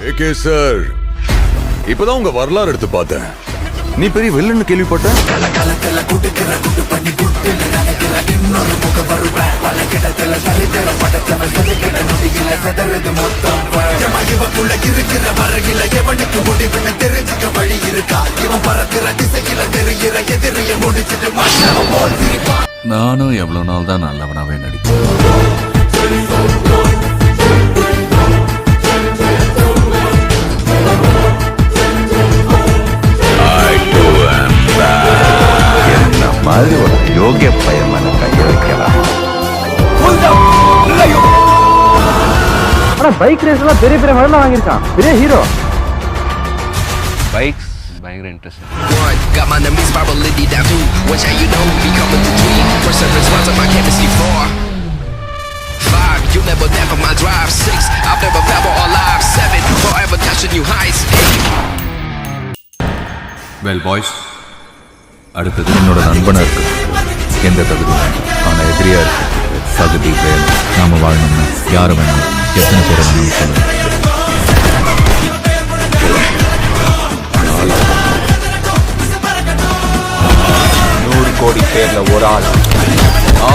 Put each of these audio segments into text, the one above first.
AK sir, இப்பதான் உங்க வரலாறு எடுத்து பார்த்தேன். நீ பெரிய வில்லன்னு கேள்விப்பட்ட. நானும் எவ்வளவு நாள் தான் நல்லவனாவே நடிச்சேன். மாதிரி ஒரு யோகிய பயமான கைய வைக்கலாம். ஆனா பைக் ரேஸ் எல்லாம் பெரிய பெரிய மாடல் வாங்கியிருக்கான். பெரிய ஹீரோ. பைக்ஸ் பயங்கர interest. Got my enemies virality down too. Watch how you know we coming to dream. First response of my chemistry 4. 5, you never there for my drive. 6, I've never felt more alive. 7, forever touching new heights. 8. Well boys, அடுத்தது என்னோட நண்பனா இருக்கு. எந்த தகுதி ஆனா எதிரியா இருக்கு. தகுதி வேணும். நாம வாழணும்னா யாரு வேணும், எத்தனை பேர் வேணும் சொல்லுங்க. 100 கோடி பேர்ல ஒரு ஆள்,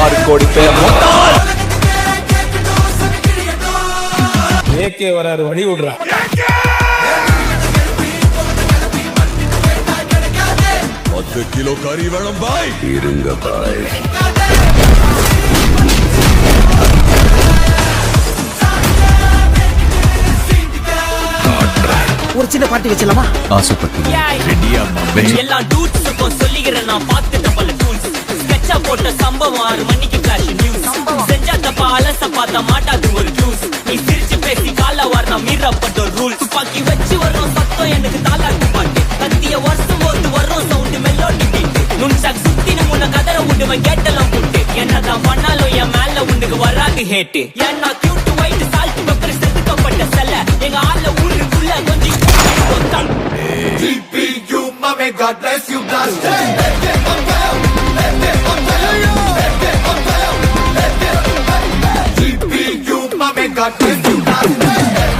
6 கோடி பேர் மொத்தம். ஏகே வராரு, வழி விடுறா. கிலோ கறி வேணும் பாய். இருங்க பாய். ஒரு சின்ன பார்ட்டி வச்சலாமா? ஆசைப்பட்டு ரெடியா எல்லா டூட்ஸுக்கும் சொல்லிக்கிறேன் நான் பார்த்துட்ட பல டூல்ஸ். ஸ்கெட்சா போட்ட சம்பவம் 6 மணிக்கு ஃபிளாஷ் நியூஸ். செஞ்சா தப்பா அலச பார்த்தா மாட்டாது ஒரு ஜூஸ். நீ சிரிச்சு பேசி கால வாரினா மீறப்பட்ட ரூல். துப்பாக்கி வச்சு வர்றோம் சத்தம் எனக்கு தாலாட்டு பாட்டு. கத்திய வருஷம் போது வர்றோம் சவுண்டு மெல்லோடி பீட்டு. நுண்சாக் சுத்தின முன்ன கதற விடுவேன் கேட்டெல்லாம் போட்டு. என்னதான் பண்ணாலும் என் மேல உனக்கு வராது ஹேட்டு. ஏன்னா கியூட் ஒயிட் சால்ட் பெப்பர் செதுக்கப்பட்ட செல்ல எங்க ஆள ஊருக்குள்ள கொஞ்சம் TPU, mommy, God bless you, blast TPU, mommy, God bless you, blast